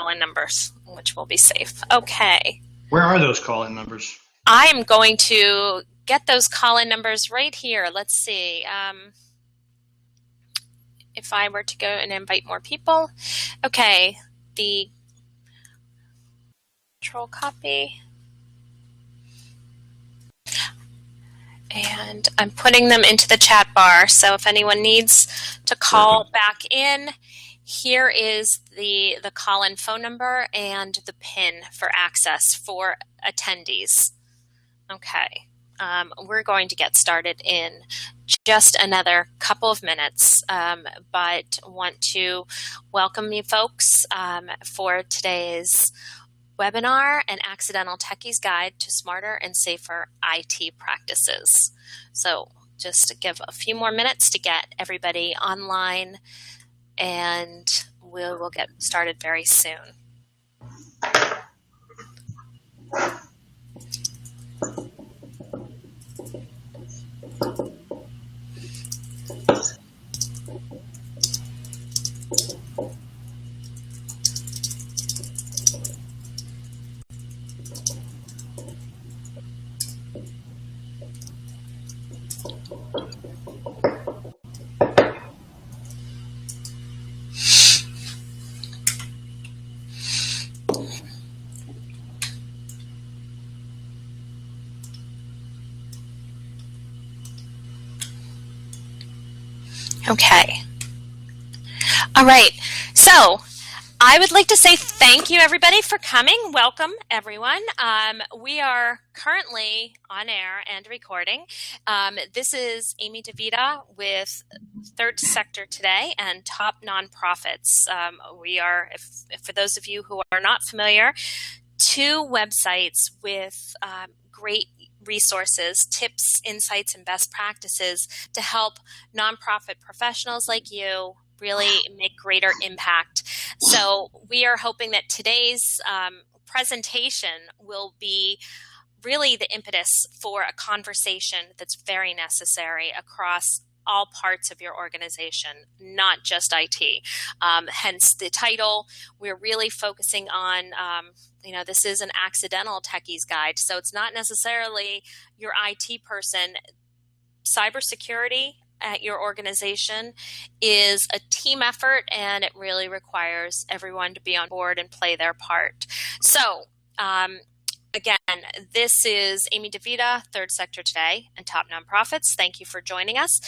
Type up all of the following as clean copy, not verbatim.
call-in numbers, which will be safe. Okay. Where are those call-in numbers? I am going to get those call-in numbers right here. Let's see. If I were to go and invite more people. Okay. The control copy. And I'm putting them into the chat bar. So if anyone needs to call back in, here is the call-in phone number and the PIN for access for attendees. Okay. We're going to get started in just another couple of minutes, but want to welcome you folks for today's webinar, An Accidental Techie's Guide to Smarter and Safer IT Practices. So just to give a few more minutes to get everybody online, and we'll get started very soon. Okay. All right. So I would like to say thank you, everybody, for coming. Welcome, everyone. We are currently on air and recording. This is Amy DeVita with Third Sector Today and Top Nonprofits. We are, if for those of you who are not familiar, two websites with great resources, tips, insights, and best practices to help nonprofit professionals like you really make greater impact. So we are hoping that today's presentation will be really the impetus for a conversation that's very necessary across all parts of your organization, not just IT. Hence the title. We're really focusing on, this is an accidental techie's guide. So it's not necessarily your IT person. Cybersecurity at your organization is a team effort, and it really requires everyone to be on board and play their part. So, again, this is Amy DeVita, Third Sector Today and Top Nonprofits. Thank you for joining us.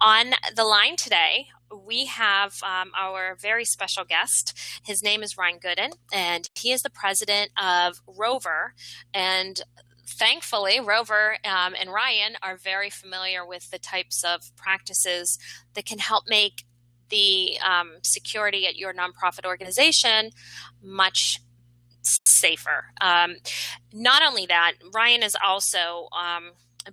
On the line today, we have our very special guest. His name is Ryan Gooden, and he is the president of Rover. And thankfully, Rover and Ryan are very familiar with the types of practices that can help make the security at your nonprofit organization much safer. Not only that, Ryan is also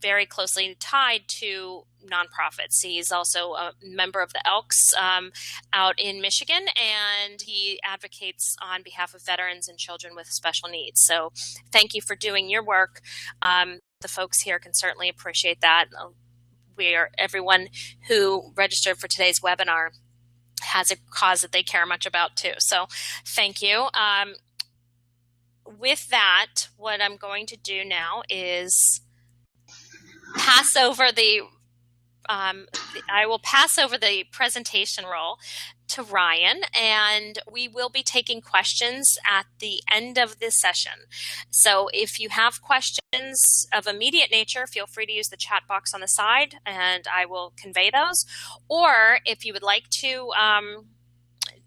very closely tied to nonprofits. He's also a member of the Elks out in Michigan, and he advocates on behalf of veterans and children with special needs. So thank you for doing your work. The folks here can certainly appreciate that. Everyone who registered for today's webinar has a cause that they care much about too. So thank you. With that, what I'm going to do now is pass over I will pass over the presentation role to Ryan, and we will be taking questions at the end of this session. So if you have questions of immediate nature, feel free to use the chat box on the side, and I will convey those. Or if you would like to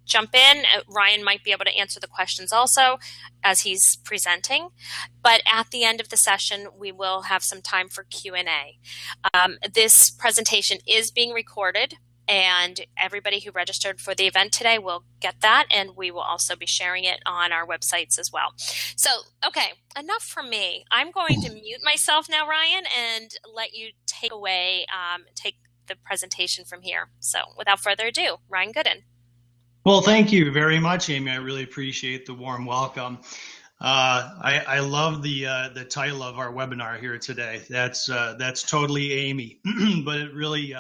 jump in, Ryan might be able to answer the questions also as he's presenting. But at the end of the session, we will have some time for Q&A. This presentation is being recorded, and everybody who registered for the event today will get that, and we will also be sharing it on our websites as well. So, okay, enough from me. I'm going to mute myself now, Ryan, and let you take the presentation from here. So without further ado, Ryan Gooden. Well, thank you very much, Amy. I really appreciate the warm welcome. I love the title of our webinar here today. That's totally Amy, but it really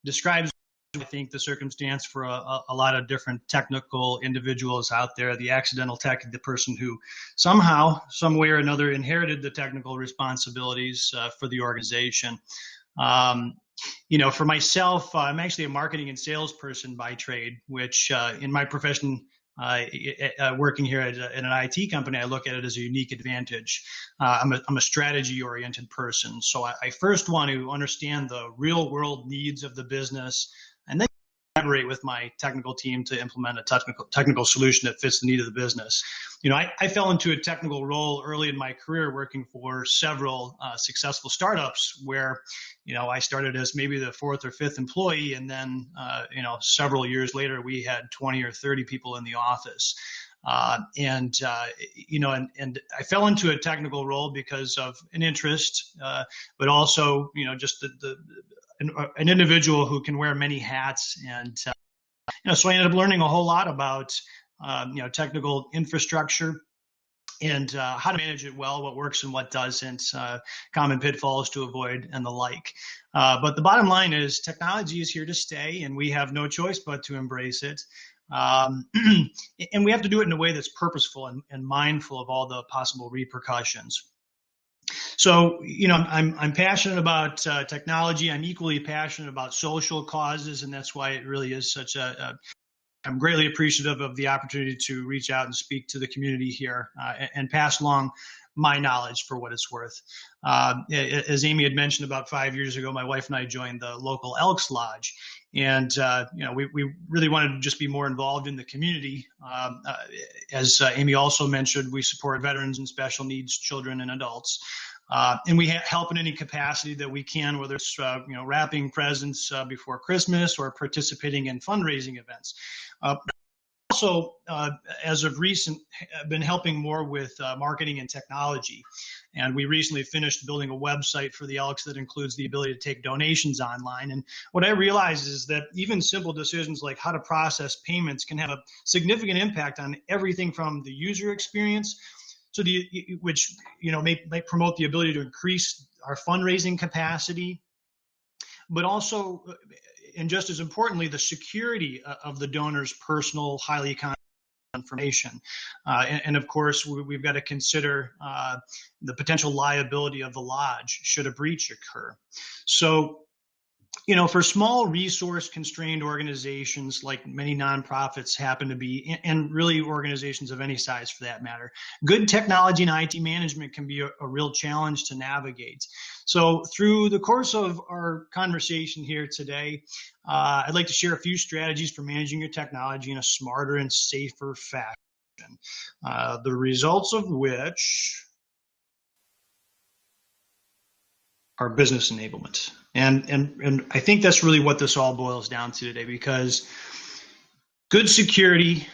describes I think, the circumstance for a lot of different technical individuals out there. The accidental tech, the person who somehow, some way or another, inherited the technical responsibilities for the organization. For myself, I'm actually a marketing and salesperson by trade, which in my profession, working here at an IT company, I look at it as a unique advantage. I'm a strategy-oriented person, so I first want to understand the real-world needs of the business, and then collaborate with my technical team to implement a technical solution that fits the need of the business. I fell into a technical role early in my career working for several successful startups where, I started as maybe the fourth or fifth employee, and then, several years later, we had 20 or 30 people in the office. And I fell into a technical role because of an interest, but also, just an individual who can wear many hats. And, so I ended up learning a whole lot about, technical infrastructure and how to manage it well, what works and what doesn't, common pitfalls to avoid, and the like. But the bottom line is technology is here to stay, and we have no choice but to embrace it. And we have to do it in a way that's purposeful and mindful of all the possible repercussions. So, I'm passionate about technology. I'm equally passionate about social causes, and that's why it really is such I'm greatly appreciative of the opportunity to reach out and speak to the community here and pass along my knowledge for what it's worth. As Amy had mentioned, about 5 years ago, my wife and I joined the local Elks Lodge. And, we really wanted to just be more involved in the community. As Amy also mentioned, we support veterans and special needs children and adults. And we help in any capacity that we can, whether it's, wrapping presents before Christmas or participating in fundraising events. Also, as of recent, I've been helping more with marketing and technology. And we recently finished building a website for the Elks that includes the ability to take donations online. And what I realized is that even simple decisions like how to process payments can have a significant impact on everything from the user experience to which may promote the ability to increase our fundraising capacity, but also, and just as importantly, the security of the donor's personal, highly confidential information. And of course, we've got to consider the potential liability of the lodge should a breach occur. So, for small resource-constrained organizations like many nonprofits happen to be, and really organizations of any size for that matter, good technology and IT management can be a real challenge to navigate. So through the course of our conversation here today, I'd like to share a few strategies for managing your technology in a smarter and safer fashion, the results of which are business enablement. And I think that's really what this all boils down to today, because good security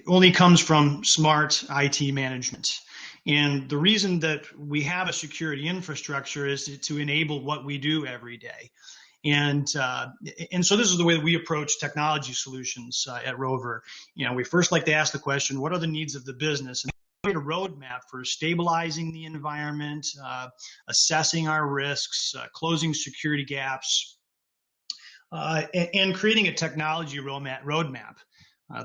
only comes from smart IT management. And the reason that we have a security infrastructure is to enable what we do every day. And so this is the way that we approach technology solutions at Rover. We first like to ask the question, what are the needs of the business? And create a roadmap for stabilizing the environment, assessing our risks, closing security gaps, and creating a technology roadmap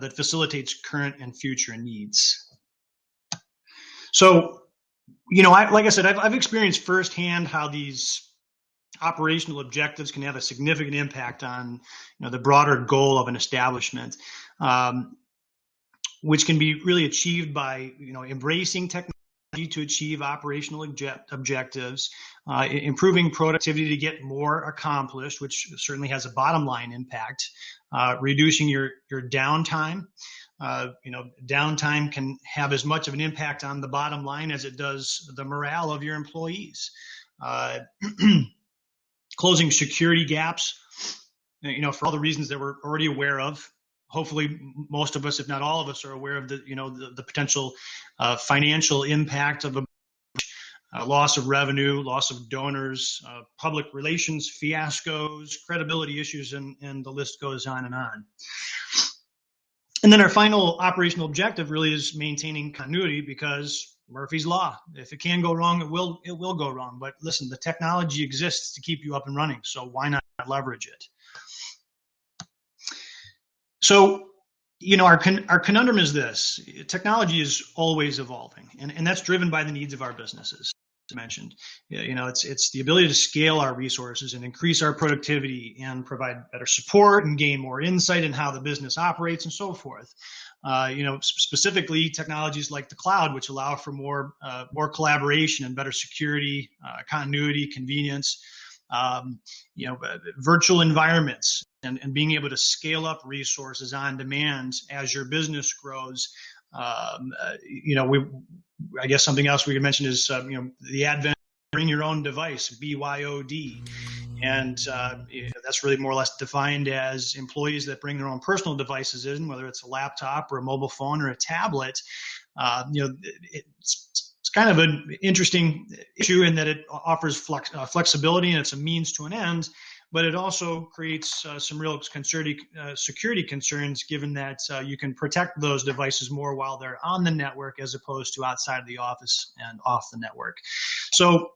that facilitates current and future needs. So, like I said, I've experienced firsthand how these operational objectives can have a significant impact on the broader goal of an establishment, which can be really achieved by embracing technology to achieve operational objectives, improving productivity to get more accomplished, which certainly has a bottom line impact, reducing your downtime. Downtime can have as much of an impact on the bottom line as it does the morale of your employees. Closing security gaps, for all the reasons that we're already aware of. Hopefully, most of us, if not all of us, are aware of the potential financial impact of a loss of revenue, loss of donors, public relations fiascos, credibility issues, and the list goes on and on. And then our final operational objective really is maintaining continuity, because Murphy's Law. If it can go wrong, it will go wrong. But listen, the technology exists to keep you up and running, so why not leverage it? So, our conundrum is this: technology is always evolving, and that's driven by the needs of our businesses. As mentioned, it's the ability to scale our resources and increase our productivity and provide better support and gain more insight in how the business operates and so forth. Specifically technologies like the cloud, which allow for more collaboration and better security, continuity, convenience. Virtual environments and being able to scale up resources on demand as your business grows. I guess something else we could mention is, the advent of bring your own device, BYOD. And that's really more or less defined as employees that bring their own personal devices in, whether it's a laptop or a mobile phone or a tablet. It's kind of an interesting issue in that it offers flexibility and it's a means to an end, but it also creates some real security concerns, given that you can protect those devices more while they're on the network as opposed to outside of the office and off the network. So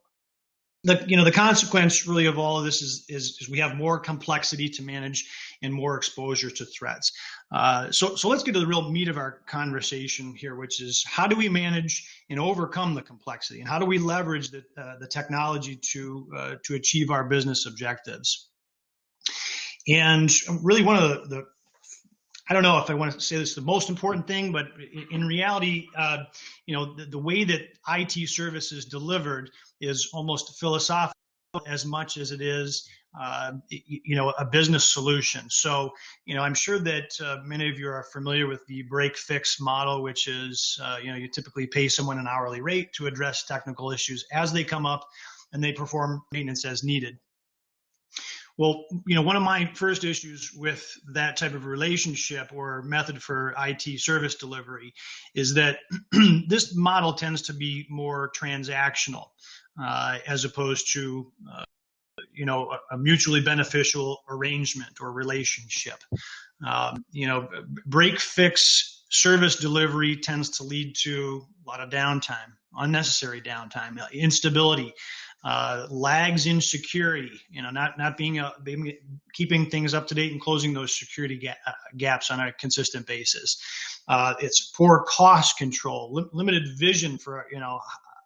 the consequence really of all of this is we have more complexity to manage and more exposure to threats. So let's get to the real meat of our conversation here, which is how do we manage and overcome the complexity, and how do we leverage the technology to achieve our business objectives? And really, one of the I don't know if I want to say this is the most important thing, but in reality, the way that IT service is delivered is almost philosophical as much as it is, a business solution. So, I'm sure that many of you are familiar with the break-fix model, which is, you typically pay someone an hourly rate to address technical issues as they come up, and they perform maintenance as needed. Well, one of my first issues with that type of relationship or method for IT service delivery is that this model tends to be more transactional as opposed to, a mutually beneficial arrangement or relationship. Break fix service delivery tends to lead to a lot of downtime, unnecessary downtime, instability. Lags in security, not being keeping things up to date and closing those security gaps on a consistent basis. It's poor cost control, limited vision for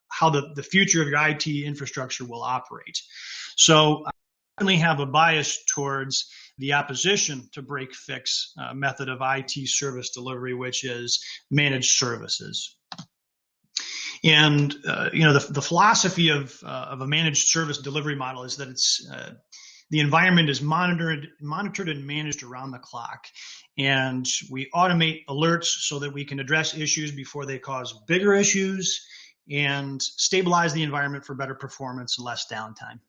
how the future of your IT infrastructure will operate. So I certainly have a bias towards the opposition to break fix method of IT service delivery, which is managed services. And the philosophy of a managed service delivery model is that it's the environment is monitored and managed around the clock, and we automate alerts so that we can address issues before they cause bigger issues and stabilize the environment for better performance and less downtime.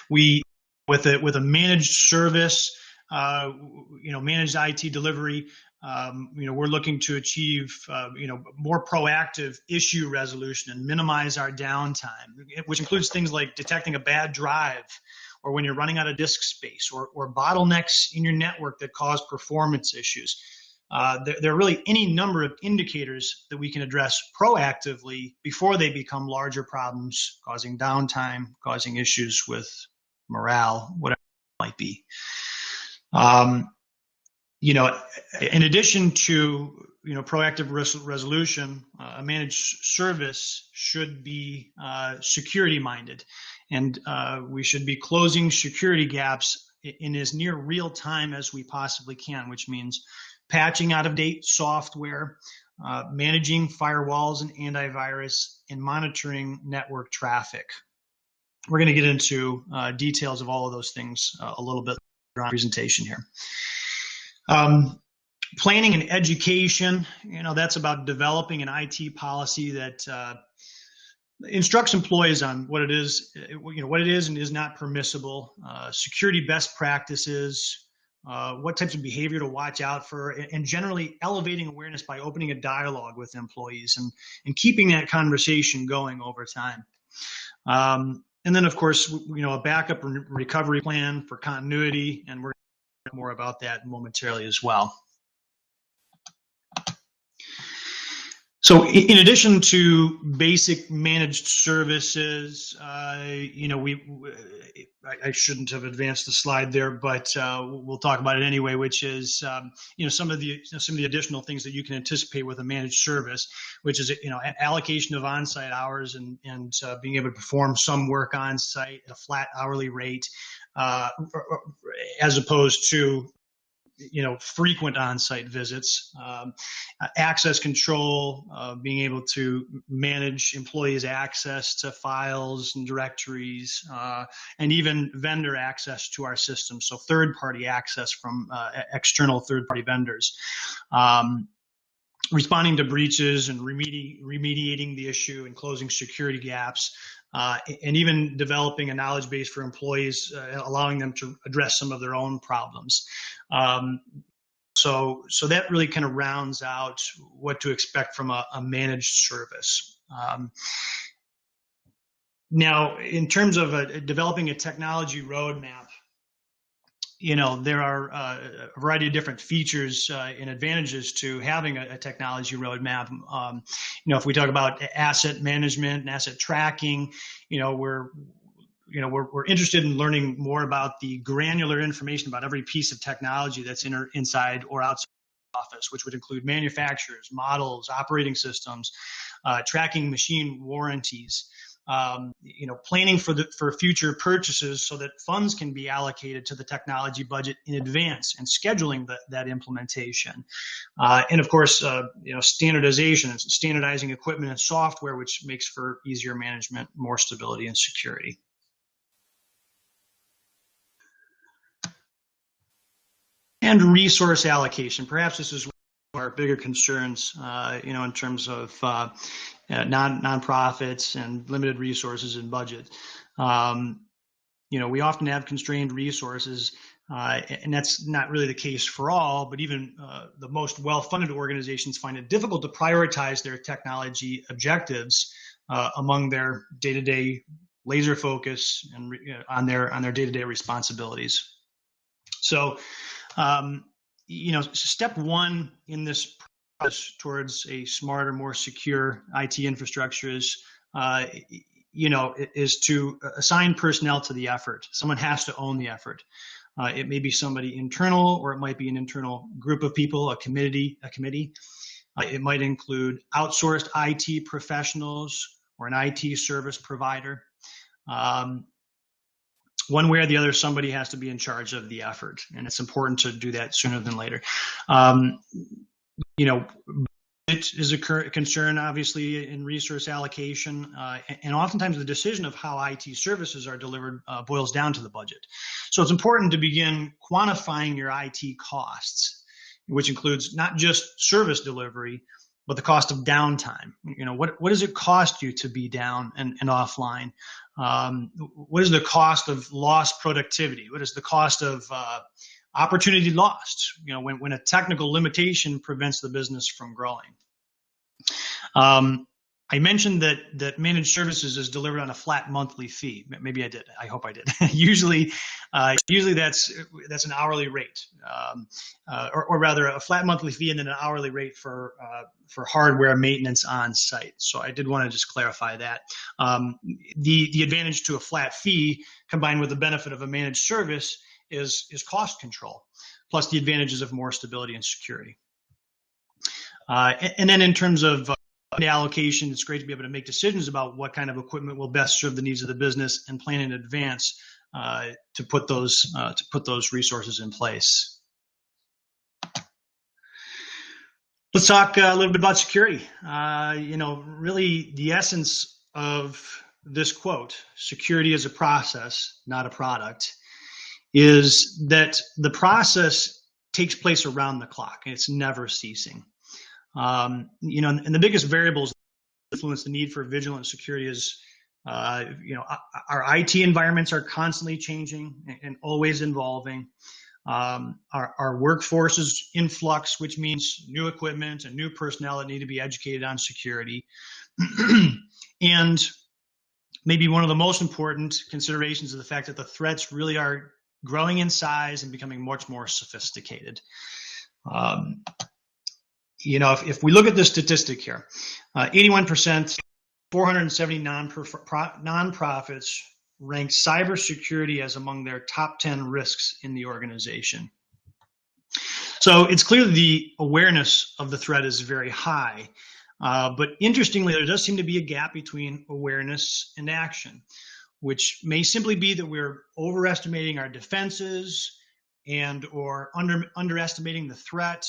With a managed service, managed IT delivery. We're looking to achieve, more proactive issue resolution and minimize our downtime, which includes things like detecting a bad drive, or when you're running out of disk space, or bottlenecks in your network that cause performance issues. There are really any number of indicators that we can address proactively before they become larger problems, causing downtime, causing issues with morale, whatever it might be. In addition to proactive resolution, a managed service should be security minded, and we should be closing security gaps in as near real time as we possibly can, which means patching out of date software, managing firewalls and antivirus, and monitoring network traffic. We're going to get into details of all of those things a little bit later on in the presentation here. Planning and education, that's about developing an IT policy that instructs employees on what it is and is not permissible, security best practices, what types of behavior to watch out for, and generally elevating awareness by opening a dialogue with employees and keeping that conversation going over time. And then, of course, a backup and recovery plan for continuity, and we're going to talk more about that momentarily as well. So in addition to basic managed services, I shouldn't have advanced the slide there, but we'll talk about it anyway, which is, some of the additional things that you can anticipate with a managed service, which is, allocation of on-site hours and being able to perform some work on-site at a flat hourly rate, as opposed to frequent on-site visits, access control, being able to manage employees' access to files and directories, and even vendor access to our system. So third-party access from external third-party vendors. Responding to breaches and remediating the issue and closing security gaps, and even developing a knowledge base for employees, allowing them to address some of their own problems. So that really kind of rounds out what to expect from a managed service. Now, in terms of developing a technology roadmap, there are a variety of different features and advantages to having a technology roadmap. If we talk about asset management and asset tracking, we're interested in learning more about the granular information about every piece of technology that's inside or outside the office, which would include manufacturers, models, operating systems, tracking machine warranties. Planning for future purchases so that funds can be allocated to the technology budget in advance, and scheduling that implementation. And of course, standardization and standardizing equipment and software, which makes for easier management, more stability, and security. And resource allocation. Perhaps this is one of our bigger concerns, in terms of nonprofits and limited resources and budget. We often have constrained resources, and that's not really the case for all, but even the most well-funded organizations find it difficult to prioritize their technology objectives among their day-to-day laser focus and on their day-to-day responsibilities. So, step one in this process towards a smarter, more secure IT infrastructure is to assign personnel to the effort. Someone has to own the effort. It may be somebody internal, or it might be an internal group of people, a committee. It might include outsourced IT professionals or an IT service provider. One way or the other, somebody has to be in charge of the effort, and it's important to do that sooner than later. It is a concern, obviously, in resource allocation, and oftentimes the decision of how IT services are delivered boils down to the budget. So it's important to begin quantifying your IT costs, which includes not just service delivery, but the cost of downtime. What does it cost you to be down and offline? What is the cost of lost productivity? What is the cost of opportunity lost? When a technical limitation prevents the business from growing. I mentioned that managed services is delivered on a flat monthly fee. Maybe I did. I hope I did. usually that's an hourly rate, or rather a flat monthly fee and then an hourly rate for hardware maintenance on site. So I did want to just clarify that. The advantage to a flat fee combined with the benefit of a managed service is cost control, plus the advantages of more stability and security. And then in terms of allocation, it's great to be able to make decisions about what kind of equipment will best serve the needs of the business and plan in advance to put those resources in place. Let's talk a little bit about security. Really the essence of this quote, "Security is a process, not a product," is that the process takes place around the clock and it's never ceasing. And the biggest variables that influence the need for vigilant security is, our IT environments are constantly changing and always evolving. Our workforce is in flux, which means new equipment and new personnel that need to be educated on security. And maybe one of the most important considerations is the fact that the threats really are growing in size and becoming much more sophisticated. if we look at the statistic here, 81%, 470 nonprofits rank cybersecurity as among their top 10 risks in the organization. So it's clear the awareness of the threat is very high. But interestingly, there does seem to be a gap between awareness and action, which may simply be that we're overestimating our defenses and or underestimating the threat.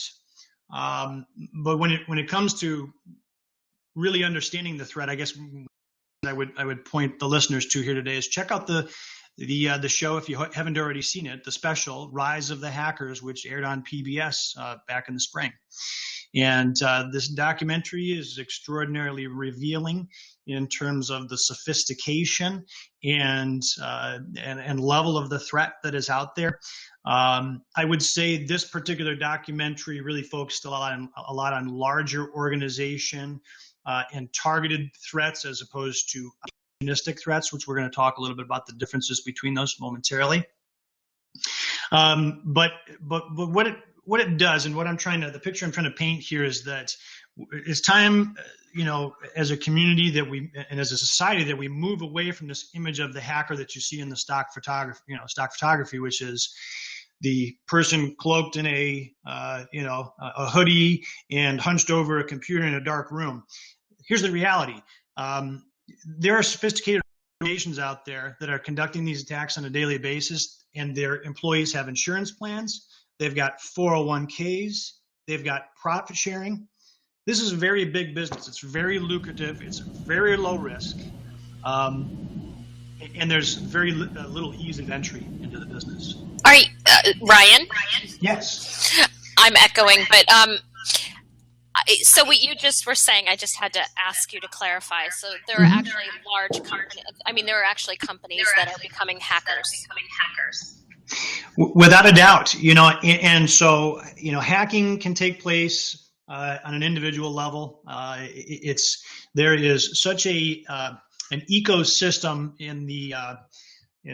But when it comes to really understanding the threat, I guess I would point the listeners to here today is check out the show, if you haven't already seen it, the special Rise of the Hackers, which aired on PBS back in the spring. And this documentary is extraordinarily revealing in terms of the sophistication and level of the threat that is out there. I would say this particular documentary really focused a lot on larger organization and targeted threats as opposed to opportunistic threats, which we're going to talk a little bit about the differences between those momentarily. But what it does, and the picture I'm trying to paint here is that it's time, as a community and as a society that we move away from this image of the hacker that you see in the stock photography, which is the person cloaked in a hoodie and hunched over a computer in a dark room. Here's the reality. There are sophisticated organizations out there that are conducting these attacks on a daily basis, and their employees have insurance plans. They've got 401ks. They've got profit sharing. This is a very big business. It's very lucrative. It's very low risk. And there's very little ease of entry into the business. All right, Ryan? Yes. I'm echoing, but so what you just were saying, I just had to ask you to clarify. So there are actually large companies. There are actually companies that are becoming hackers. Without a doubt, and so, hacking can take place on an individual level. There is such an ecosystem in the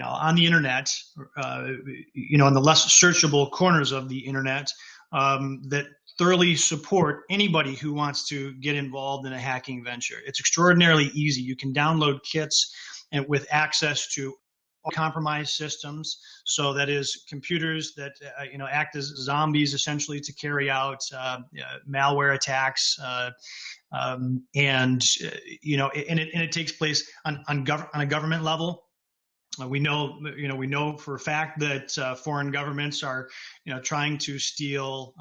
on the internet, in the less searchable corners of the internet, that thoroughly support anybody who wants to get involved in a hacking venture. It's extraordinarily easy. You can download kits and with access to compromised systems. So that is computers that act as zombies essentially to carry out malware attacks, and it takes place on a government level. We know for a fact that foreign governments are trying to steal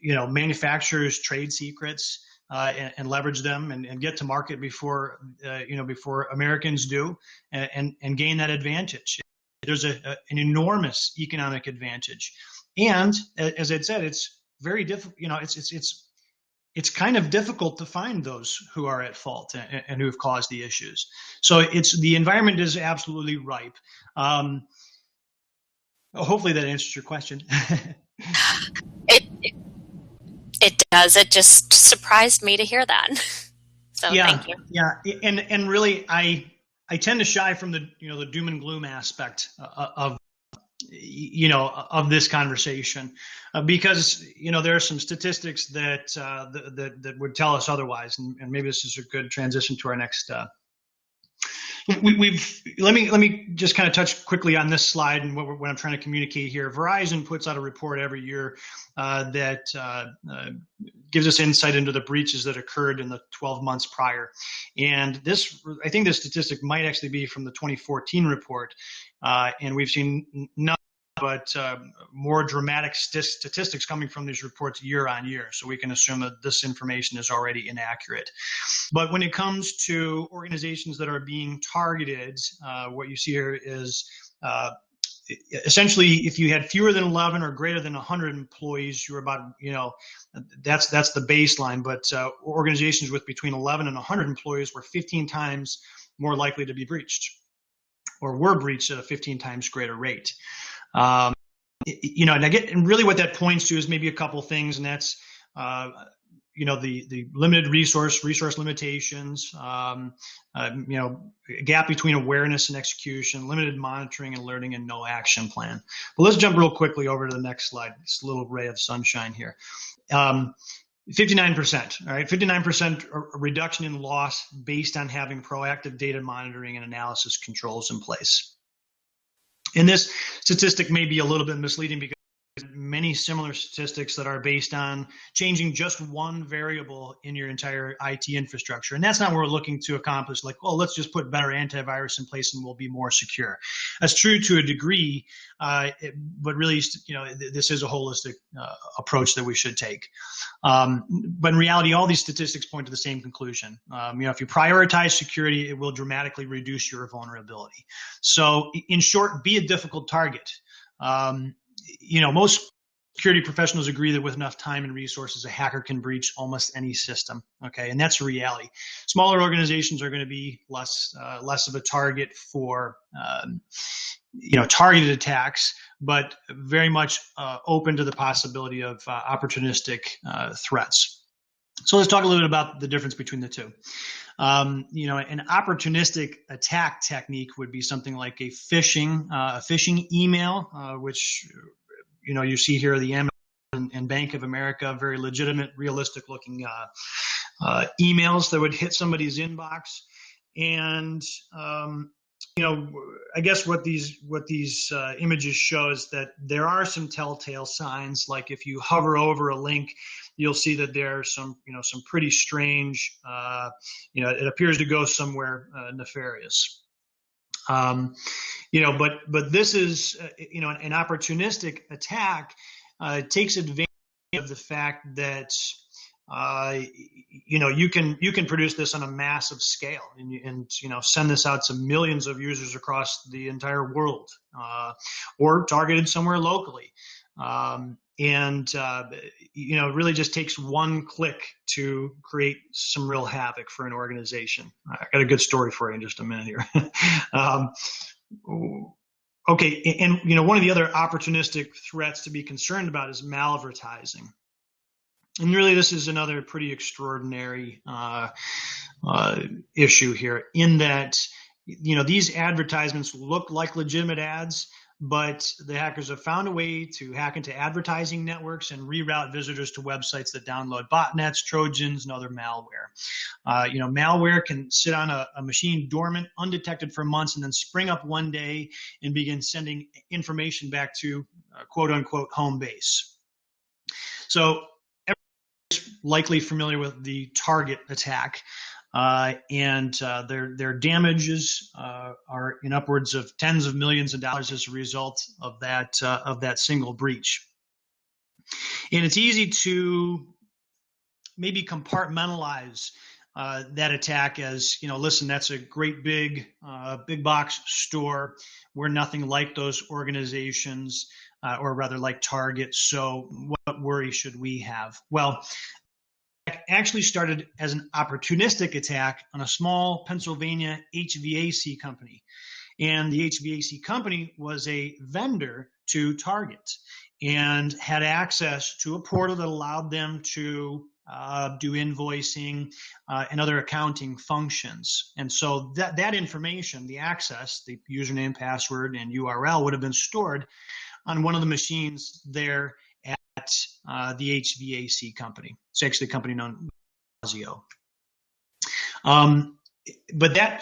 manufacturers' trade secrets and leverage them and get to market before Americans do and gain that advantage. There's an enormous economic advantage, and as I said, it's very difficult. It's kind of difficult to find those who are at fault and who have caused the issues. So the environment is absolutely ripe. Hopefully that answers your question. It does. It just surprised me to hear that. So thank you. Yeah, and really, I tend to shy from the the doom and gloom aspect of this conversation because there are some statistics that would tell us otherwise, and maybe this is a good transition to our next. Let me just kind of touch quickly on this slide and what I'm trying to communicate here. Verizon puts out a report every year that gives us insight into the breaches that occurred in the 12 months prior. And I think this statistic might actually be from the 2014 report, and we've seen none but more dramatic statistics coming from these reports year on year. So we can assume that this information is already inaccurate. But when it comes to organizations that are being targeted, what you see here is essentially if you had fewer than 11 or greater than 100 employees, you're about, that's the baseline. But organizations with between 11 and 100 employees were 15 times more likely to be breached or were breached at a 15 times greater rate. And really what that points to is maybe a couple things, and that's, the limited resource limitations, gap between awareness and execution, limited monitoring and alerting, and no action plan. But let's jump real quickly over to the next slide. This little ray of sunshine here. 59%, all right, 59% reduction in loss based on having proactive data monitoring and analysis controls in place. And this statistic may be a little bit misleading because many similar statistics that are based on changing just one variable in your entire IT infrastructure. And that's not what we're looking to accomplish, like, oh, let's just put better antivirus in place and we'll be more secure. That's true to a degree, but really, this is a holistic approach that we should take. But in reality, all these statistics point to the same conclusion. If you prioritize security, it will dramatically reduce your vulnerability. So in short, be a difficult target. Most security professionals agree that with enough time and resources, a hacker can breach almost any system. Okay, and that's a reality. Smaller organizations are going to be less of a target for targeted attacks, but very much open to the possibility of opportunistic threats. So let's talk a little bit about the difference between the two. An opportunistic attack technique would be something like a phishing email, which you see here the Amazon and Bank of America, very legitimate, realistic-looking emails that would hit somebody's inbox. And I guess what these images show is that there are some telltale signs. Like if you hover over a link, you'll see that there's some pretty strange. It appears to go somewhere nefarious. But this is an opportunistic attack. Takes advantage of the fact that you can produce this on a massive scale and send this out to millions of users across the entire world, or targeted somewhere locally. It really just takes one click to create some real havoc for an organization. I got a good story for you in just a minute here. Okay, and one of the other opportunistic threats to be concerned about is malvertising. And really, this is another pretty extraordinary issue here, in that these advertisements look like legitimate ads, but the hackers have found a way to hack into advertising networks and reroute visitors to websites that download botnets, Trojans, and other malware. Malware can sit on a machine dormant, undetected for months, and then spring up one day and begin sending information back to quote-unquote home base. So everybody's likely familiar with the target attack. And their damages are in upwards of tens of millions of dollars as a result of that single breach. And it's easy to maybe compartmentalize that attack as, listen, that's a great big box store. We're nothing like those organizations, or rather like Target. So what worry should we have? Well, actually started as an opportunistic attack on a small Pennsylvania HVAC company. And the HVAC company was a vendor to Target and had access to a portal that allowed them to do invoicing and other accounting functions. And so that information, the access, the username, password, and URL would have been stored on one of the machines there at the HVAC company. It's actually a company known as Vazio.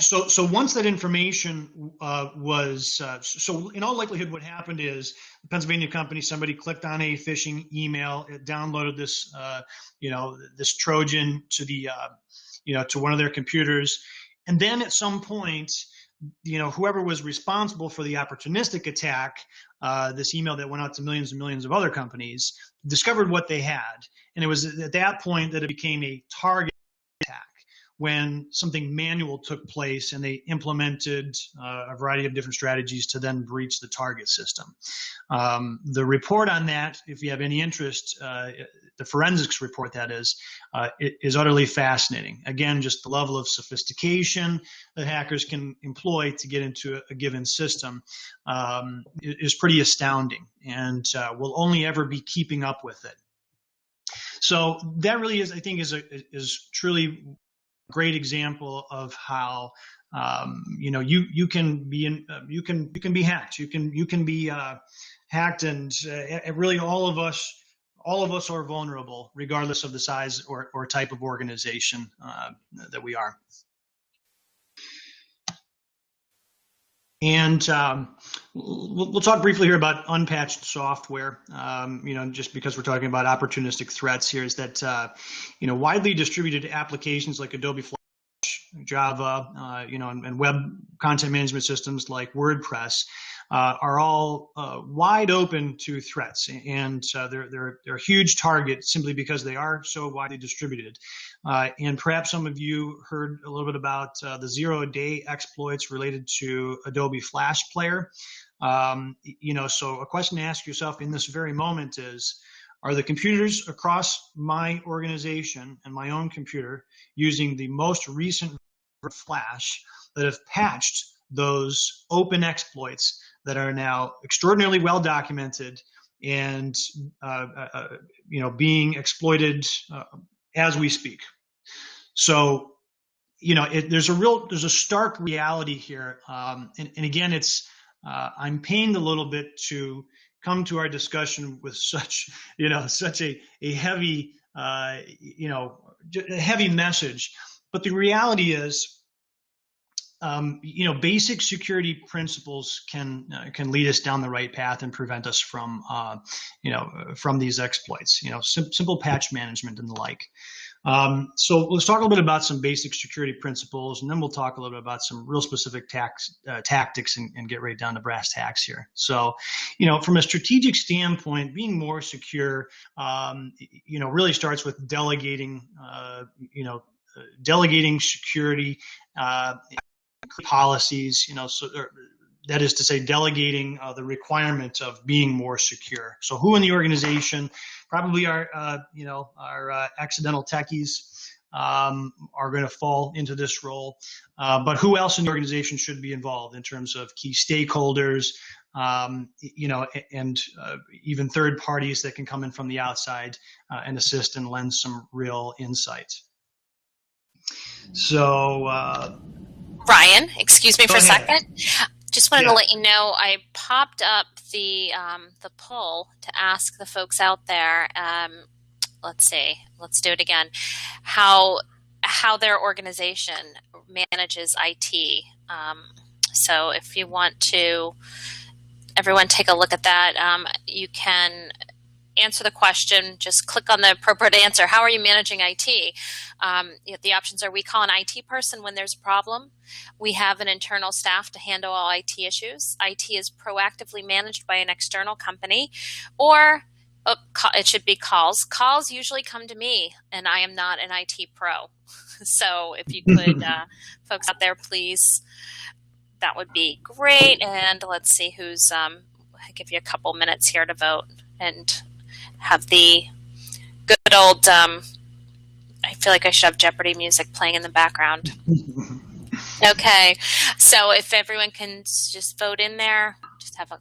So once that information was, so in all likelihood, what happened is the Pennsylvania company, somebody clicked on a phishing email, it downloaded this, this Trojan to the, to one of their computers. And then at some point, whoever was responsible for the opportunistic attack, this email that went out to millions and millions of other companies, discovered what they had. And it was at that point that it became a target attack, when something manual took place and they implemented a variety of different strategies to then breach the target system. The report on that, if you have any interest, the forensics report that is utterly fascinating. Again, just the level of sophistication that hackers can employ to get into a given system is pretty astounding, and we'll only ever be keeping up with it. So that really is, I think, is truly a great example of how you can be you can be hacked. You can be hacked, and really all of us are vulnerable, regardless of the size or type of organization that we are. And we'll talk briefly here about unpatched software. Just because we're talking about opportunistic threats here, is that widely distributed applications like Adobe Flash, Java, and web content management systems like WordPress are all wide open to threats, and they're a huge target simply because they are so widely distributed. And perhaps some of you heard a little bit about the 0-day exploits related to Adobe Flash Player. So a question to ask yourself in this very moment is, are the computers across my organization and my own computer using the most recent Flash that have patched those open exploits that are now extraordinarily well documented and being exploited as we speak? So there's a stark reality here, and again, it's I'm pained a little bit to come to our discussion with such a heavy heavy message. But the reality is, basic security principles can lead us down the right path and prevent us from these exploits. Simple patch management and the like. So let's talk a little bit about some basic security principles, and then we'll talk a little bit about some real specific tactics and get right down to brass tacks here. So, from a strategic standpoint, being more secure, really starts with delegating security policies, that is to say, delegating the requirement of being more secure. So who in the organization, probably our accidental techies, are going to fall into this role. But who else in the organization should be involved in terms of key stakeholders, and even third parties that can come in from the outside and assist and lend some real insight. So, Ryan, excuse me for a ahead. second. Just wanted to let you know I popped up the poll to ask the folks out there. Let's see. Let's do it again. How their organization manages IT. So if you want to, everyone take a look at that. You can answer the question, just click on the appropriate answer. How are you managing IT? The options are: we call an IT person when there's a problem. We have an internal staff to handle all IT issues. IT is proactively managed by an external company. Or it should be calls. Calls usually come to me, and I am not an IT pro. So if you could, folks out there, please, that would be great. And let's see who's, I'll give you a couple minutes here to vote and have the good old, I feel like I should have Jeopardy music playing in the background. Okay, so if everyone can just vote in there, just have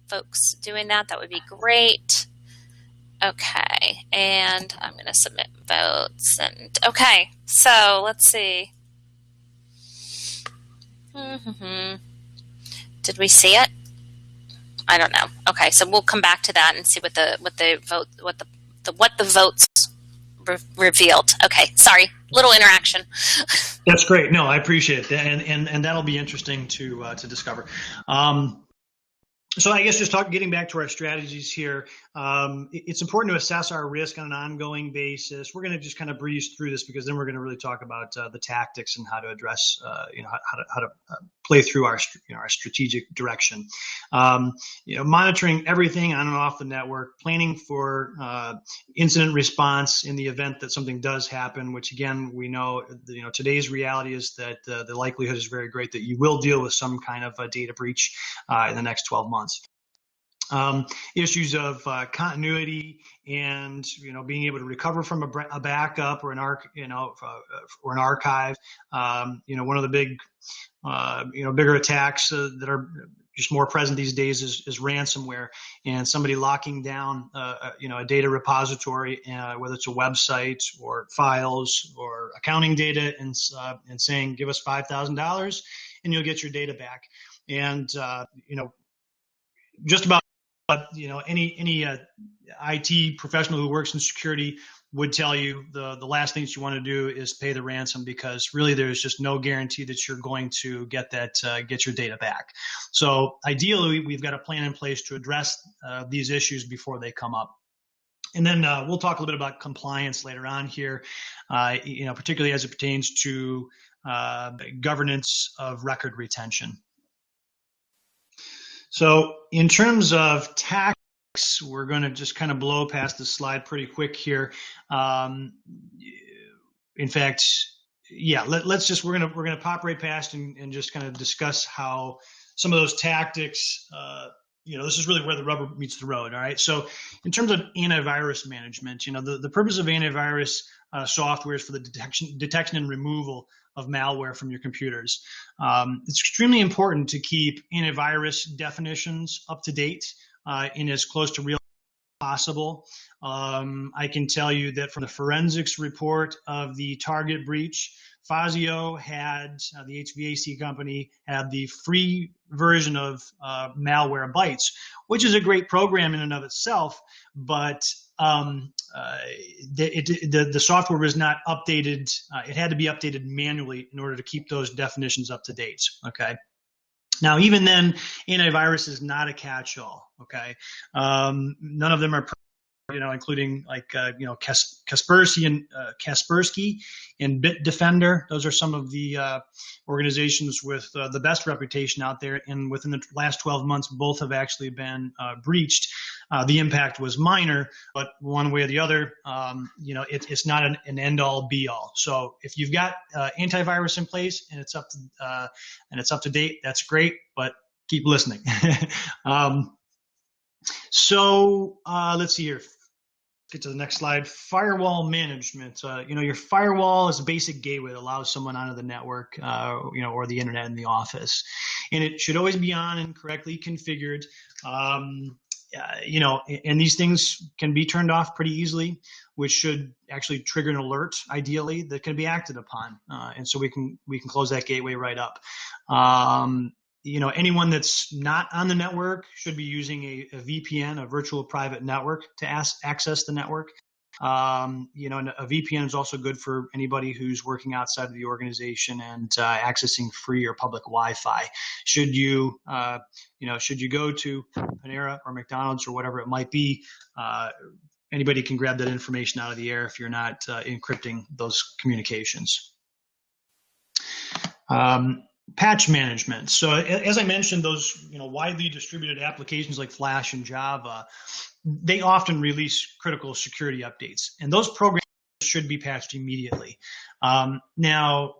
folks doing that, that would be great. Okay, and I'm going to submit votes. And okay, so let's see. Did we see it? I don't know. Okay, so we'll come back to that and see what the votes revealed. Okay, sorry, little interaction. That's great. No, I appreciate it, and that'll be interesting to discover. So I guess getting back to our strategies here, it's important to assess our risk on an ongoing basis. We're going to just kind of breeze through this because then we're going to really talk about the tactics and how to address, how to play through our strategic direction. Monitoring everything on and off the network, planning for incident response in the event that something does happen, which again, we know, today's reality is that the likelihood is very great that you will deal with some kind of a data breach in the next 12 months. Issues of continuity and being able to recover from a backup or an archive. One of the bigger attacks that are just more present these days is ransomware, and somebody locking down a data repository, whether it's a website or files or accounting data, and saying, give us $5,000 and you'll get your data back. And just about any IT professional who works in security would tell you the last things you want to do is pay the ransom, because really there's just no guarantee that you're going to get your data back. So ideally, we've got a plan in place to address these issues before they come up. And then we'll talk a little bit about compliance later on here, particularly as it pertains to governance of record retention. So in terms of tax, we're going to just kind of blow past this slide pretty quick here. In fact, yeah, we're going to pop right past and just kind of discuss how some of those tactics, this is really where the rubber meets the road. All right. So in terms of antivirus management, the purpose of antivirus software is for the detection and removal of malware from your computers. It's extremely important to keep antivirus definitions up to date and as close to real as possible. I can tell you that from the forensics report of the Target breach, Fazio had, the HVAC company, had the free version of Malware Bytes, which is a great program in and of itself, but the software was not updated. It had to be updated manually in order to keep those definitions up to date. Okay. Now, even then, antivirus is not a catch-all. Okay. None of them are, including like, Kaspersky and Bitdefender. Those are some of the organizations with the best reputation out there. And within the last 12 months, both have actually been breached. The impact was minor, but one way or the other, it's not an end-all, be-all. So if you've got antivirus in place and it's up to date, that's great. But keep listening. Let's see here. Get to the next slide. Firewall management. Your firewall is a basic gateway that allows someone onto the network, or the internet in the office, and it should always be on and correctly configured. And these things can be turned off pretty easily, which should actually trigger an alert, ideally, that can be acted upon, and so we can close that gateway right up. Anyone that's not on the network should be using a VPN, a virtual private network, to access the network. And a VPN is also good for anybody who's working outside of the organization and accessing free or public Wi-Fi. Should you go to Panera or McDonald's or whatever it might be, anybody can grab that information out of the air if you're not encrypting those communications. Patch management. So as I mentioned, those widely distributed applications like Flash and Java, they often release critical security updates, and those programs should be patched immediately. Now,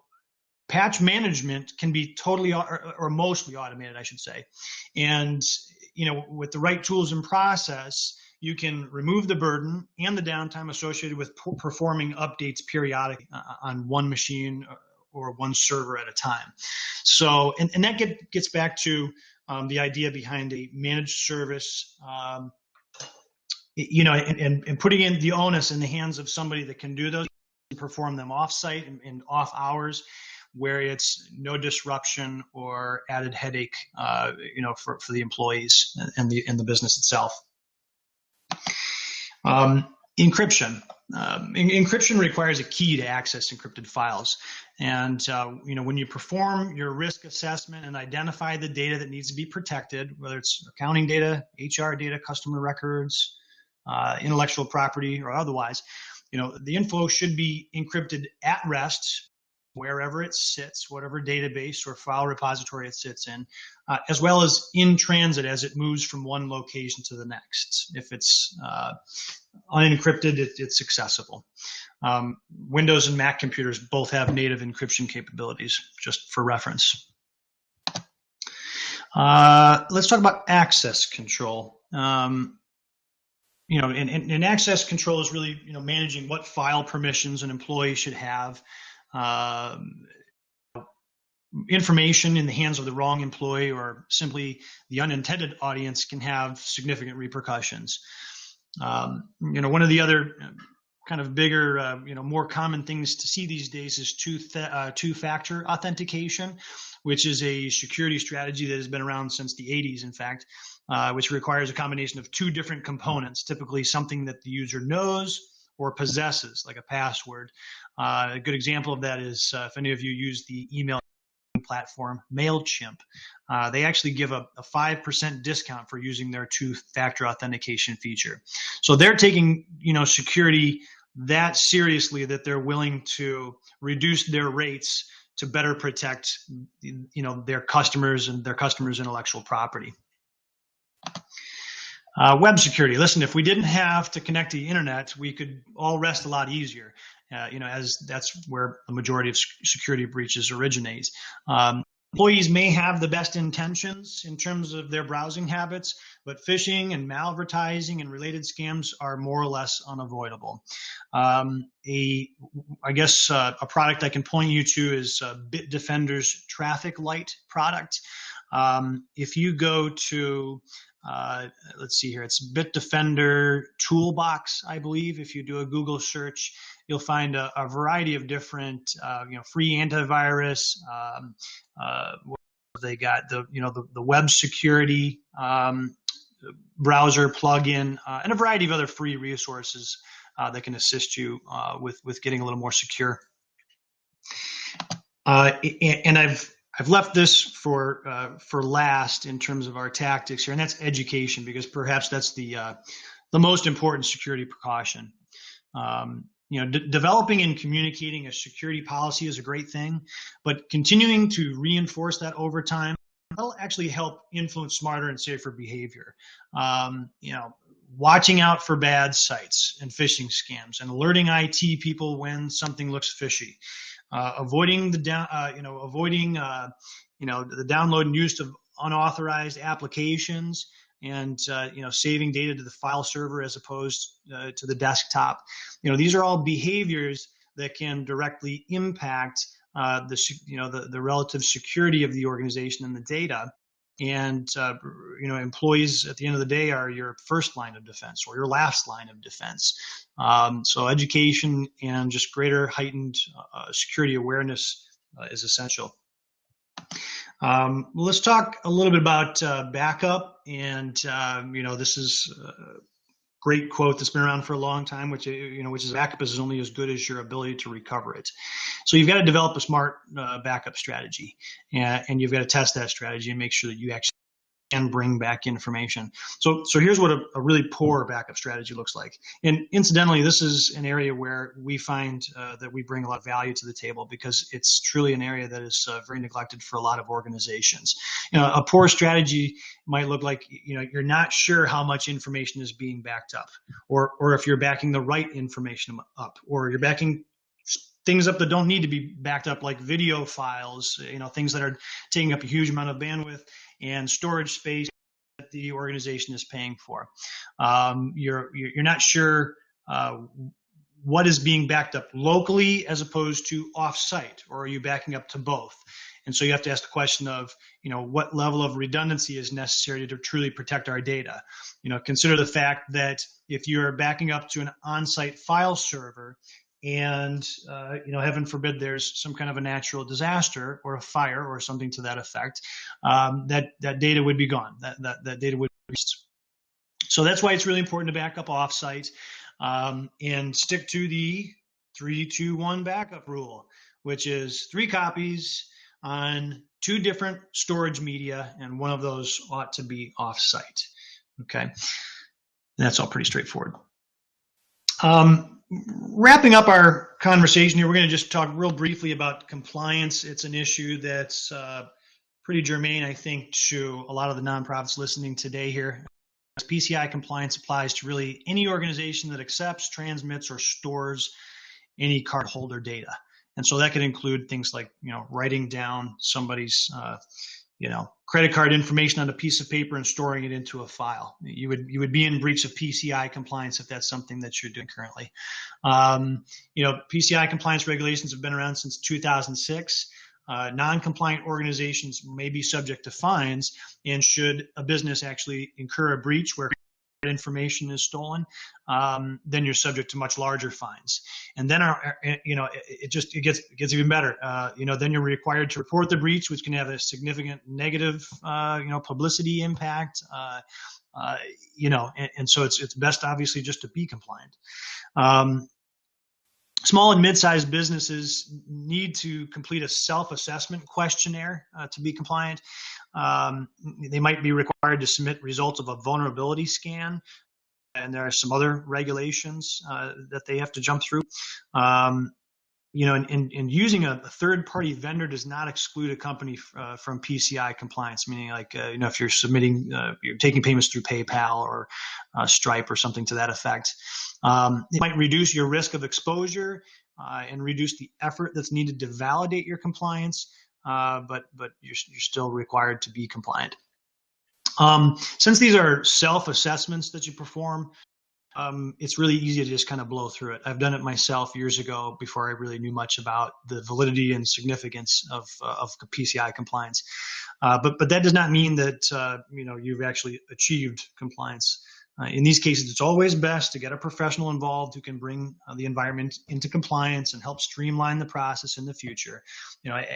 patch management can be totally or mostly automated, I should say, and with the right tools and process, you can remove the burden and the downtime associated with performing updates periodically on one machine or one server at a time. So, and that gets back to the idea behind a managed service, and putting in the onus in the hands of somebody that can do those and perform them off-site and off hours, where it's no disruption or added headache, for the employees and the business itself. Encryption. Encryption requires a key to access encrypted files. And, when you perform your risk assessment and identify the data that needs to be protected, whether it's accounting data, HR data, customer records, intellectual property, or otherwise, the info should be encrypted at rest, wherever it sits, whatever database or file repository it sits in, as well as in transit as it moves from one location to the next. If it's unencrypted, it's accessible. Windows and Mac computers both have native encryption capabilities, just for reference. Let's talk about access control. And access control is really, managing what file permissions an employee should have. information in the hands of the wrong employee or simply the unintended audience can have significant repercussions. One of the other kind of bigger, more common things to see these days is two-factor authentication, which is a security strategy that has been around since the 80s, in fact, which requires a combination of two different components, typically something that the user knows or possesses, like a password. A good example of that is if any of you use the email platform MailChimp, they actually give a 5% discount for using their two-factor authentication feature. So they're taking security that seriously that they're willing to reduce their rates to better protect their customers and their customers' intellectual property. Web security. Listen, if we didn't have to connect to the internet, we could all rest a lot easier. As that's where the majority of security breaches originate. Employees may have the best intentions in terms of their browsing habits, but phishing and malvertising and related scams are more or less unavoidable. A product I can point you to is Bitdefender's Traffic Light product. If you go to let's see here, it's Bitdefender Toolbox, I believe. If you do a Google search, you'll find a variety of different, free antivirus. They got the web security browser plugin and a variety of other free resources that can assist you with getting a little more secure. And I've left this for last in terms of our tactics here, and that's education, because perhaps that's the most important security precaution. Developing and communicating a security policy is a great thing, but continuing to reinforce that over time, that'll actually help influence smarter and safer behavior. Watching out for bad sites and phishing scams, and alerting IT people when something looks fishy. Avoiding the download and use of unauthorized applications, and saving data to the file server as opposed to the desktop. These are all behaviors that can directly impact the relative security of the organization and the data. And employees at the end of the day are your first line of defense or your last line of defense. So education and just greater heightened security awareness is essential. Let's talk a little bit about backup, and this is a great quote that's been around for a long time, which is backup is only as good as your ability to recover it. So you've got to develop a smart backup strategy, and you've got to test that strategy and make sure that you actually can bring back information. So here's what a really poor backup strategy looks like. And incidentally, this is an area where we find that we bring a lot of value to the table, because it's truly an area that is very neglected for a lot of organizations. A poor strategy might look like, you're not sure how much information is being backed up, or if you're backing the right information up, or you're backing things up that don't need to be backed up, like video files, things that are taking up a huge amount of bandwidth and storage space that the organization is paying for. You're not sure what is being backed up locally as opposed to off-site, or are you backing up to both? And so you have to ask the question of, what level of redundancy is necessary to truly protect our data. Consider the fact that if you're backing up to an on-site file server, and heaven forbid there's some kind of a natural disaster or a fire or something to that effect, that data would be gone. That data would be lost. So that's why it's really important to back up offsite, and stick to the 3-2-1 backup rule, which is 3 copies on 2 different storage media, and one of those ought to be offsite. Okay, that's all pretty straightforward. Wrapping up our conversation here, we're going to just talk real briefly about compliance. It's an issue that's pretty germane, I think, to a lot of the nonprofits listening today here. PCI compliance applies to really any organization that accepts, transmits, or stores any cardholder data. And so that could include things like, writing down somebody's, credit card information on a piece of paper and storing it into a file. You would be in breach of PCI compliance if that's something that you're doing currently. PCI compliance regulations have been around since 2006. Non-compliant organizations may be subject to fines, and should a business actually incur a breach where information is stolen, then you're subject to much larger fines. And then, it gets even better. Then you're required to report the breach, which can have a significant negative, publicity impact. And so it's best, obviously, just to be compliant. Small and mid-sized businesses need to complete a self-assessment questionnaire to be compliant. They might be required to submit results of a vulnerability scan, and there are some other regulations that they have to jump through. And using a third-party vendor does not exclude a company from PCI compliance, meaning if you're submitting, you're taking payments through PayPal or Stripe or something to that effect. It might reduce your risk of exposure and reduce the effort that's needed to validate your compliance, but you're still required to be compliant. Since these are self-assessments that you perform, it's really easy to just kind of blow through it. I've done it myself years ago before I really knew much about the validity and significance of PCI compliance. But that does not mean that you've actually achieved compliance. In these cases, it's always best to get a professional involved who can bring the environment into compliance and help streamline the process in the future.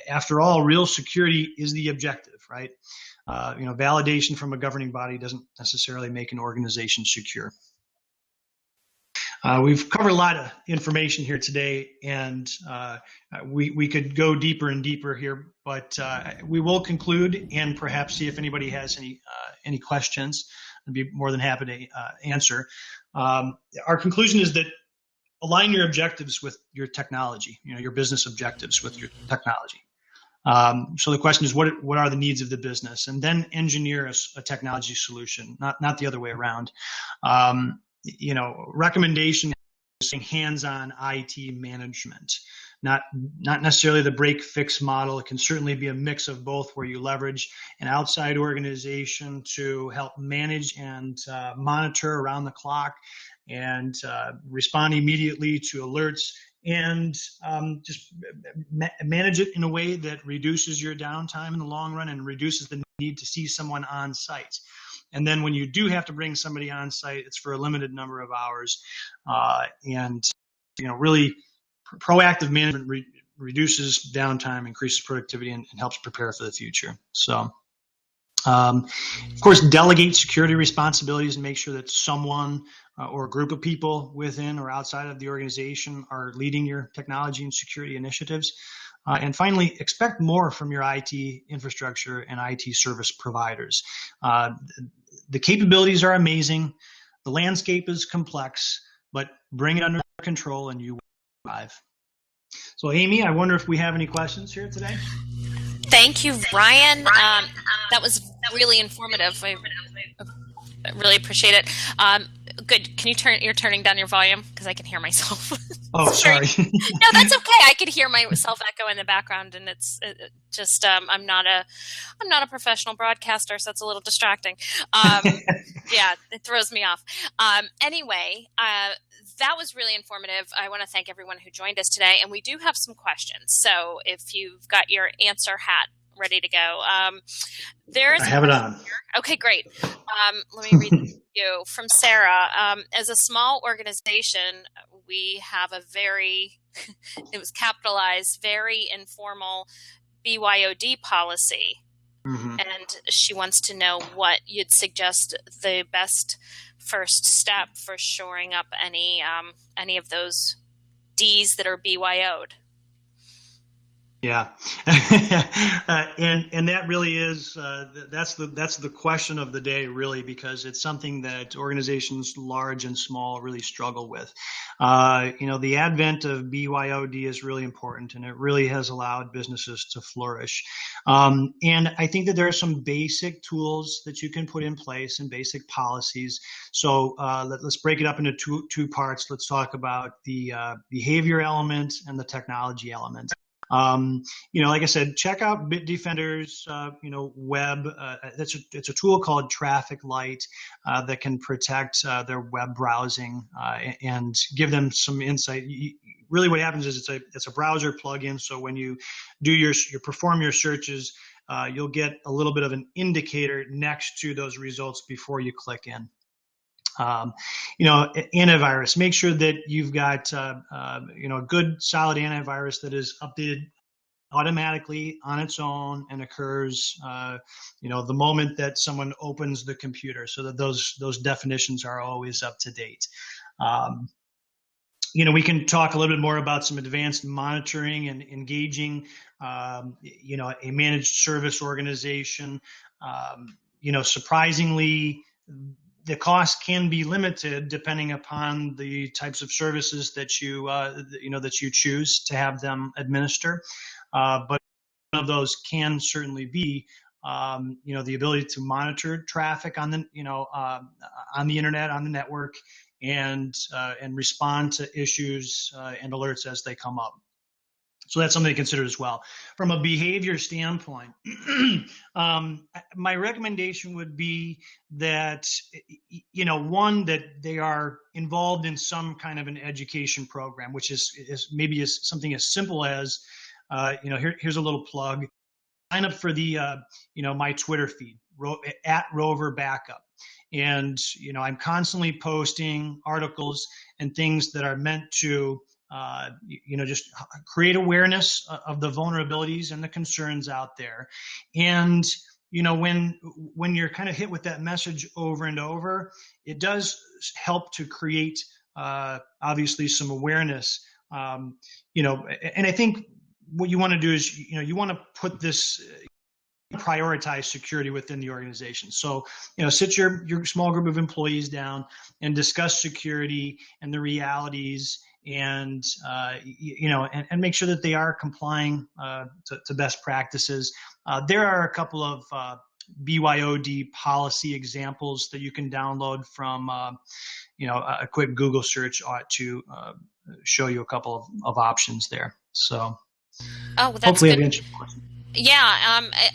After all, real security is the objective, right? Validation from a governing body doesn't necessarily make an organization secure. We've covered a lot of information here today, and we could go deeper and deeper here, but we will conclude and perhaps see if anybody has any questions. I'd be more than happy to answer. Our conclusion is that align your objectives with your technology, your business objectives with your technology. So the question is, what are the needs of the business? And then engineer a technology solution, not the other way around. Recommendation is hands-on IT management, not necessarily the break-fix model. It can certainly be a mix of both, where you leverage an outside organization to help manage and monitor around the clock and respond immediately to alerts, and just manage it in a way that reduces your downtime in the long run and reduces the need to see someone on site. And then when you do have to bring somebody on site, it's for a limited number of hours. Really proactive management reduces downtime, increases productivity, and helps prepare for the future. So, of course, delegate security responsibilities and make sure that someone or a group of people within or outside of the organization are leading your technology and security initiatives. And finally, expect more from your IT infrastructure and IT service providers. The capabilities are amazing. The landscape is complex, but bring it under control and you will survive. So, Amy, I wonder if we have any questions here today? Thank you, Ryan. That was really informative. I really appreciate it. Good. Can you're turning down your volume? Because I can hear myself. Oh, sorry. No, that's okay. I could hear myself echo in the background, and it's just I'm not a professional broadcaster, so it's a little distracting. Yeah, it throws me off. Anyway, that was really informative. I want to thank everyone who joined us today, and we do have some questions. So if you've got your answer hat ready to go, I have it on. Here. Okay, great. Let me read it to you from Sarah. As a small organization, we have a it was capitalized, very informal BYOD policy. Mm-hmm. And she wants to know what you'd suggest the best first step for shoring up any of those Ds that are BYO'd. Yeah, and that really is that's the question of the day, really, because it's something that organizations large and small really struggle with. The advent of BYOD is really important, and it really has allowed businesses to flourish. And I think that there are some basic tools that you can put in place and basic policies. So let's break it up into two parts. Let's talk about the behavior element and the technology element. Like I said, check out Bitdefender's, web. It's a tool called Traffic Light that can protect their web browsing and give them some insight. really what happens is it's a browser plugin. So when you do you perform your searches, you'll get a little bit of an indicator next to those results before you click in. Antivirus. Make sure that you've got a good solid antivirus that is updated automatically on its own and occurs the moment that someone opens the computer, so that those definitions are always up to date. We can talk a little bit more about some advanced monitoring and engaging a managed service organization. Surprisingly, the cost can be limited depending upon the types of services that you choose to have them administer. But one of those can certainly be, the ability to monitor traffic on the internet, on the network, and respond to issues and alerts as they come up. So that's something to consider as well. From a behavior standpoint, my recommendation would be that, one, that they are involved in some kind of an education program, which is maybe something as simple as, here's a little plug. Sign up for the, my Twitter feed, at Rover Backup. And, I'm constantly posting articles and things that are meant to, just create awareness of the vulnerabilities and the concerns out there. And, when you're kind of hit with that message over and over, it does help to create, obviously, some awareness. And I think what you want to do is, you want to put this, prioritize security within the organization. So, sit your small group of employees down and discuss security and the realities, and and make sure that they are complying to best practices. There are a couple of BYOD policy examples that you can download from a quick Google search ought to show you a couple of options there. So that's hopefully good. I've answered your question. Yeah,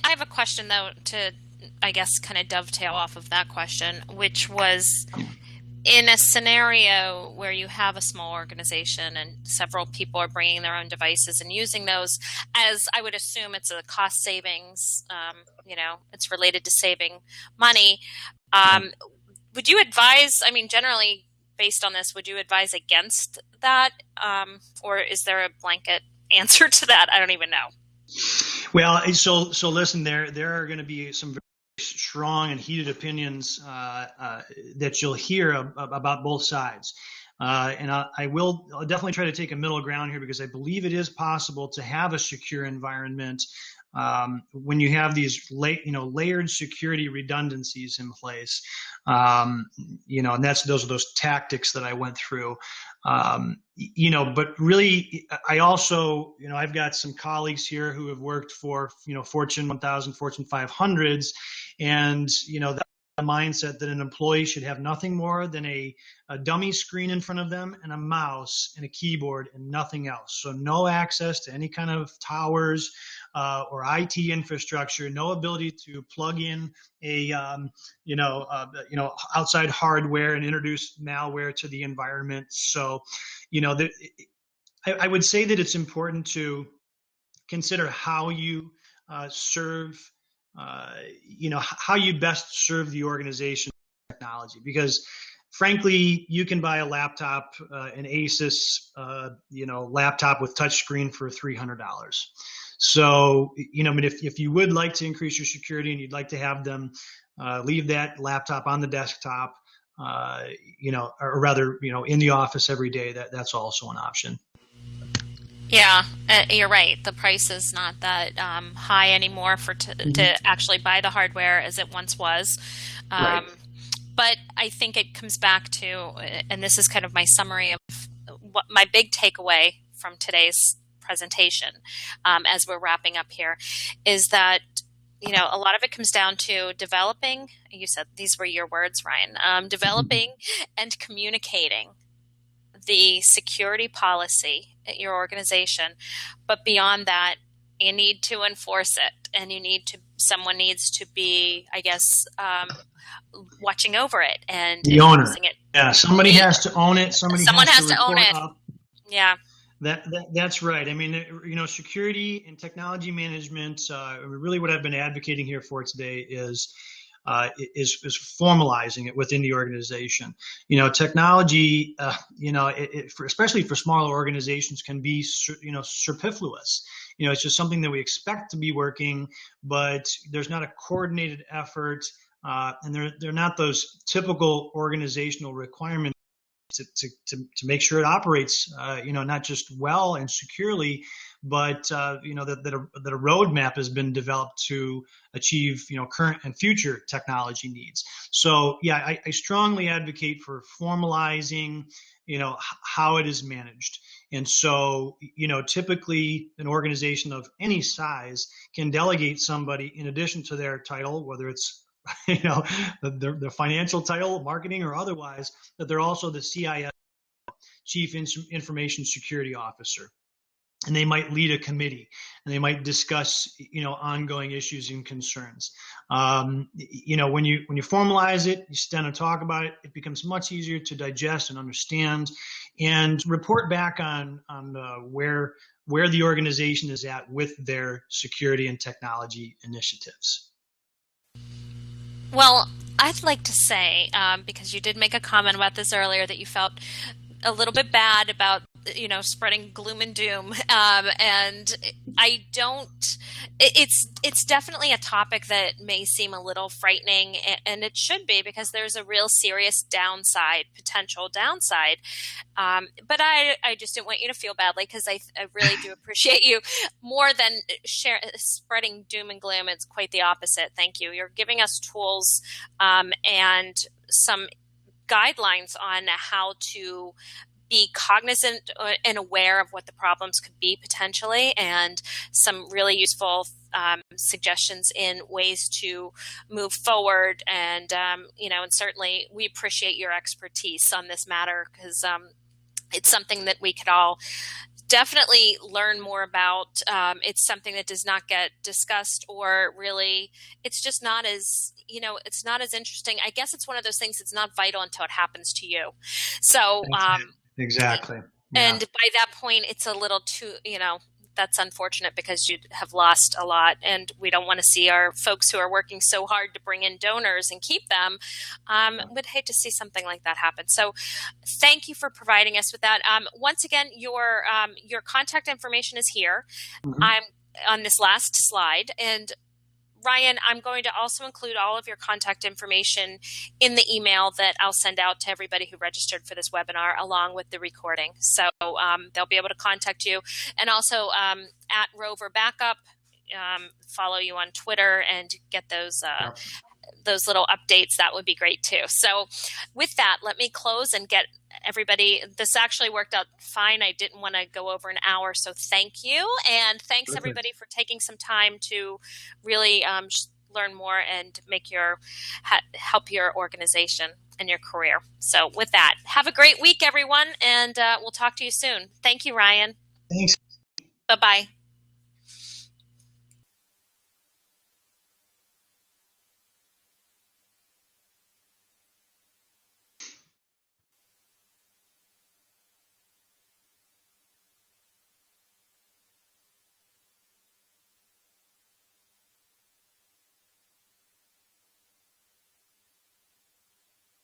I have a question though to, I guess, kind of dovetail off of that question, which was, in a scenario where you have a small organization and several people are bringing their own devices and using those, as I would assume it's a cost savings, it's related to saving money. Would you advise, generally based on this, would you advise against that? Or is there a blanket answer to that? I don't even know. Well, so listen, there are going to be some very strong and heated opinions that you'll hear about both sides. And I'll definitely try to take a middle ground here, because I believe it is possible to have a secure environment when you have these layered security redundancies in place. And those are those tactics that I went through. But really, I also, I've got some colleagues here who have worked for, Fortune 1000, Fortune 500s, and, the mindset that an employee should have nothing more than a dummy screen in front of them and a mouse and a keyboard and nothing else. So no access to any kind of towers or IT infrastructure, no ability to plug in a outside hardware and introduce malware to the environment. So, I would say that it's important to consider how you serve. How you best serve the organization with technology, because frankly, you can buy a laptop, an Asus, laptop with touchscreen for $300. So, if you would like to increase your security and you'd like to have them leave that laptop on the desktop, or rather, in the office every day, that's also an option. Yeah, you're right. The price is not that high anymore to actually buy the hardware as it once was. Right. But I think it comes back to, and this is kind of my summary of what my big takeaway from today's presentation, as we're wrapping up here, is that a lot of it comes down to developing. You said these were your words, Ryan. Developing and communicating the security policy at your organization, but beyond that, you need to enforce it, and someone needs to be, I guess, watching over it and the owner. enforcing it. Yeah, somebody has to own it. Someone has to own it. Up. Yeah. That's right. I mean, security and technology management. Really, what I've been advocating here for today is formalizing it within the organization. Technology, especially for smaller organizations, can be superfluous. It's just something that we expect to be working, but there's not a coordinated effort, and they're not those typical organizational requirements to make sure it operates, not just well and securely, but that a roadmap has been developed to achieve current and future technology needs. So yeah, I strongly advocate for formalizing how it is managed. And so typically an organization of any size can delegate somebody in addition to their title, whether it's the financial title, marketing or otherwise, that they're also the CIS, Chief Information Security Officer. And they might lead a committee, and they might discuss, ongoing issues and concerns. When you formalize it, you sit down and talk about it, it becomes much easier to digest and understand, and report back on where the organization is at with their security and technology initiatives. Well, I'd like to say, because you did make a comment about this earlier, that you felt a little bit bad about spreading gloom and doom, and I don't. It's definitely a topic that may seem a little frightening, and it should be, because there's a real serious potential downside. But I just didn't want you to feel badly, because I really do appreciate you more than spreading doom and gloom. It's quite the opposite. Thank you. You're giving us tools and some guidelines on how to be cognizant and aware of what the problems could be potentially, and some really useful suggestions in ways to move forward. And and certainly we appreciate your expertise on this matter, because it's something that we could all definitely learn more about. It's something that does not get discussed, or really, it's just not as, it's not as interesting. I guess it's one of those things that's not vital until it happens to you. So, exactly. Yeah. And by that point, it's a little too, that's unfortunate, because you have lost a lot, and we don't want to see our folks who are working so hard to bring in donors and keep them. Would hate to see something like that happen. So thank you for providing us with that. Once again, your contact information is here. Mm-hmm. I'm on this last slide, and Ryan, I'm going to also include all of your contact information in the email that I'll send out to everybody who registered for this webinar, along with the recording. So they'll be able to contact you. And also at Rover Backup, follow you on Twitter and get those little updates. That would be great too. So with that, let me close and get everybody. This actually worked out fine. I didn't want to go over an hour, so thank you. And thanks everybody for taking some time to really learn more and help your organization and your career. So with that, have a great week, everyone, and we'll talk to you soon. Thank you, Ryan. Thanks. Bye-bye.